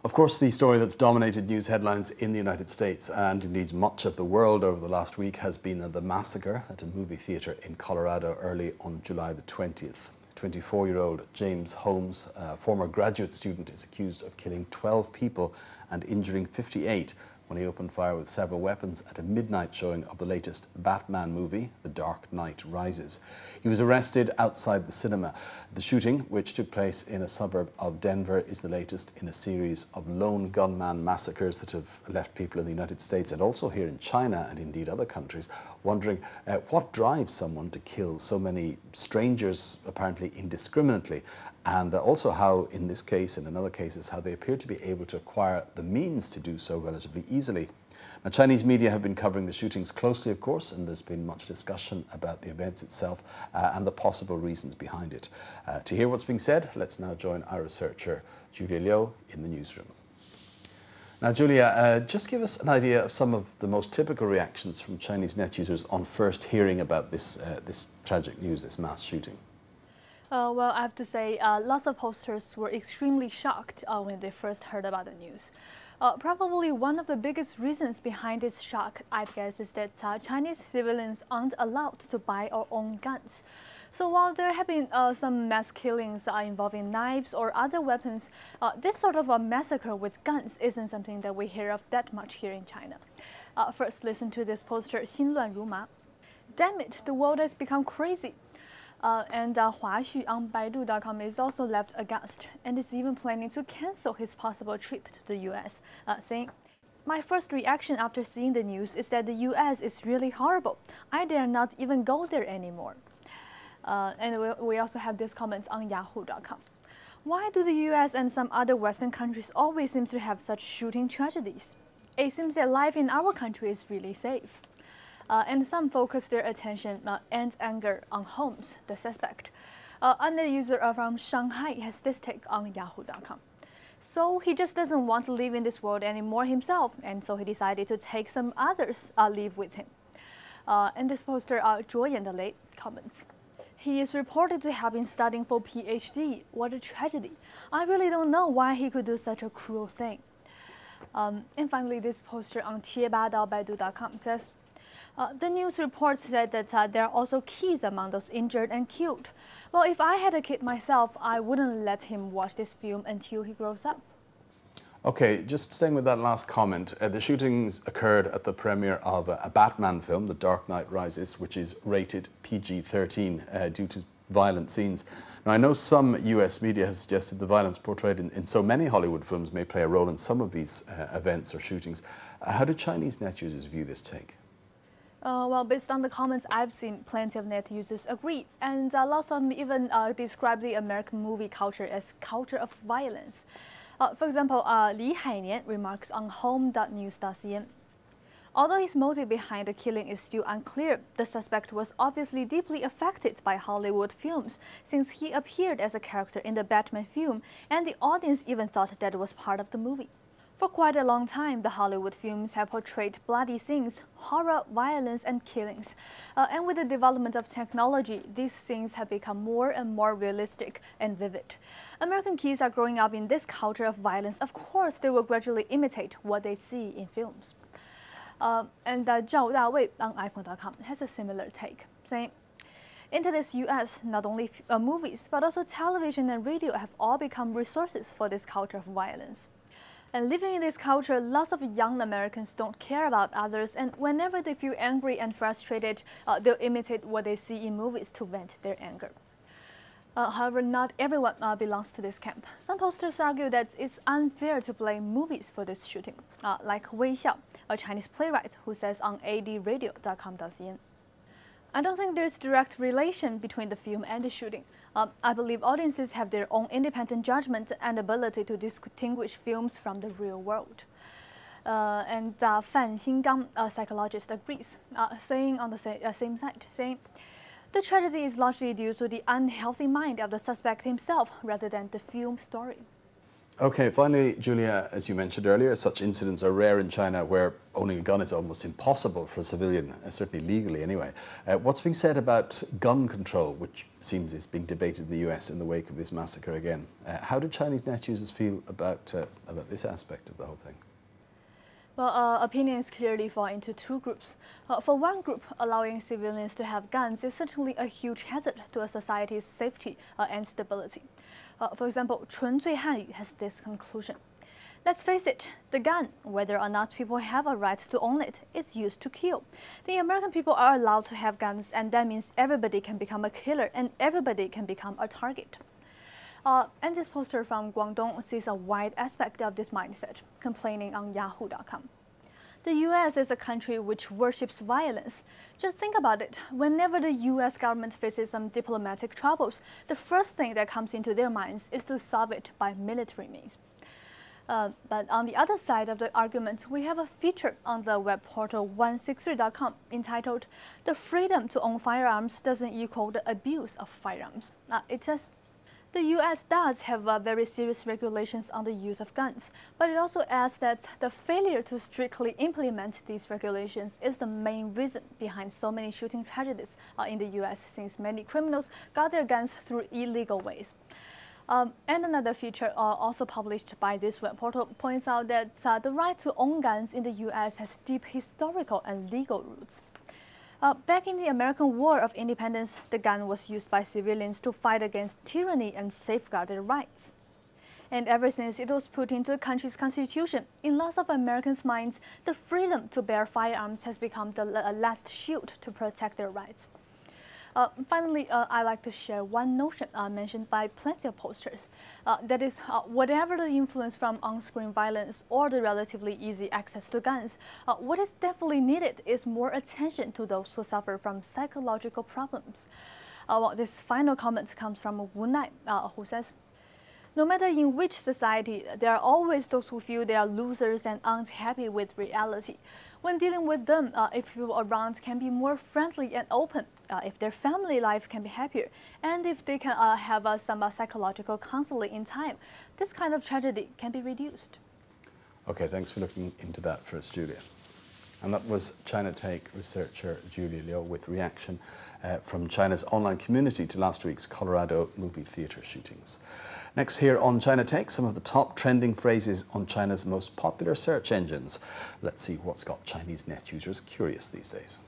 Of course, the story that's dominated news headlines in the United States and indeed much of the world over the last week has been the massacre at a movie theatre in Colorado early on July the 20th. 24-year-old James Holmes, a former graduate student, is accused of killing 12 people and injuring 58 when he opened fire with several weapons at a midnight showing of the latest Batman movie, The Dark Knight Rises. He was arrested outside the cinema. The shooting, which took place in a suburb of Denver, is the latest in a series of lone gunman massacres that have left people in the United States and also here in China and indeed other countries wondering what drives someone to kill so many strangers apparently indiscriminately, and also how, in this case and in other cases, how they appear to be able to acquire the means to do so relatively easily. Now, Chinese media have been covering the shootings closely, of course, and there's been much discussion about the events itself and the possible reasons behind it. To hear what's being said, let's now join our researcher, Julia Liu, in the newsroom. Now, Julia, just give us an idea of some of the most typical reactions from Chinese net users on first hearing about this tragic news, this mass shooting. Well, I have to say, lots of posters were extremely shocked when they first heard about the news. Probably one of the biggest reasons behind this shock, I guess, is that Chinese civilians aren't allowed to buy or own guns. So while there have been some mass killings involving knives or other weapons, this sort of a massacre with guns isn't something that we hear of that much here in China. First, listen to this poster, 心乱如麻. Damn it, the world has become crazy. And Hua Xu on Baidu.com is also left aghast and is even planning to cancel his possible trip to the US, saying, "My first reaction after seeing the news is that the US is really horrible. I dare not even go there anymore." And we also have this comment on Yahoo.com. Why do the US and some other Western countries always seem to have such shooting tragedies? It seems that life in our country is really safe. And some focus their attention and anger on Holmes, the suspect. Another user from Shanghai has this take on Yahoo.com. So he just doesn't want to live in this world anymore himself, and so he decided to take some others live with him. And this poster, Zhuo Yandelei comments, "He is reported to have been studying for PhD. What a tragedy. I really don't know why he could do such a cruel thing." And finally, this poster on Baidu.com says, the news report said that there are also kids among those injured and killed. Well, if I had a kid myself, I wouldn't let him watch this film until he grows up. Okay, just staying with that last comment, the shootings occurred at the premiere of a Batman film, The Dark Knight Rises, which is rated PG-13 due to violent scenes. Now, I know some US media have suggested the violence portrayed in so many Hollywood films may play a role in some of these events or shootings. How do Chinese net users view this take? Well, based on the comments I've seen, plenty of net users agree, and lots of them even describe the American movie culture as culture of violence. For example, Li Hainian remarks on home.news.cn. Although his motive behind the killing is still unclear, the suspect was obviously deeply affected by Hollywood films, since he appeared as a character in the Batman film, and the audience even thought that it was part of the movie. For quite a long time, the Hollywood films have portrayed bloody scenes, horror, violence, and killings. And with the development of technology, these scenes have become more and more realistic and vivid. American kids are growing up in this culture of violence. Of course, they will gradually imitate what they see in films. And Zhao Dawei on iPhone.com has a similar take, saying, "In today's US, not only movies, but also television and radio have all become resources for this culture of violence. And living in this culture, lots of young Americans don't care about others, and whenever they feel angry and frustrated, they'll imitate what they see in movies to vent their anger." However, not everyone belongs to this camp. Some posters argue that it's unfair to blame movies for this shooting, like Wei Xiao, a Chinese playwright who says on adradio.com.cn. "I don't think there's direct relation between the film and the shooting. I believe audiences have their own independent judgment and ability to distinguish films from the real world." And Fan Xingang, a psychologist, agrees, saying on the same site, saying, "The tragedy is largely due to the unhealthy mind of the suspect himself rather than the film story." Okay, finally, Julia, as you mentioned earlier, such incidents are rare in China where owning a gun is almost impossible for a civilian, certainly legally anyway. What's being said about gun control, which seems is being debated in the US in the wake of this massacre again? How do Chinese net users feel about this aspect of the whole thing? Well, opinions clearly fall into two groups. For one group, allowing civilians to have guns is certainly a huge hazard to a society's safety and stability. For example, 纯粹汉语 has this conclusion. Let's face it, the gun, whether or not people have a right to own it, is used to kill. The American people are allowed to have guns, and that means everybody can become a killer and everybody can become a target. And this poster from Guangdong sees a wide aspect of this mindset, complaining on yahoo.com. The US is a country which worships violence. Just think about it. Whenever the US government faces some diplomatic troubles, the first thing that comes into their minds is to solve it by military means. But on the other side of the argument, we have a feature on the web portal 163.com entitled, "The freedom to own firearms doesn't equal the abuse of firearms." It says, the US does have very serious regulations on the use of guns, but it also adds that the failure to strictly implement these regulations is the main reason behind so many shooting tragedies in the US, since many criminals got their guns through illegal ways. And another feature also published by this web portal points out that the right to own guns in the US has deep historical and legal roots. Back in the American War of Independence, the gun was used by civilians to fight against tyranny and safeguard their rights. And ever since it was put into the country's constitution, in lots of Americans' minds, the freedom to bear firearms has become the last shield to protect their rights. Finally, I'd like to share one notion mentioned by plenty of posters. That is, whatever the influence from on-screen violence or the relatively easy access to guns, what is definitely needed is more attention to those who suffer from psychological problems. Well, this final comment comes from Wu Nai, who says, "No matter in which society, there are always those who feel they are losers and aren't happy with reality. When dealing with them, if people around can be more friendly and open, if their family life can be happier, and if they can have some psychological counseling in time, this kind of tragedy can be reduced." Okay, thanks for looking into that for us, Julia. And that was China Take researcher Julia Liu with reaction from China's online community to last week's Colorado movie theatre shootings. Next here on China Take, some of the top trending phrases on China's most popular search engines. Let's see what's got Chinese net users curious these days.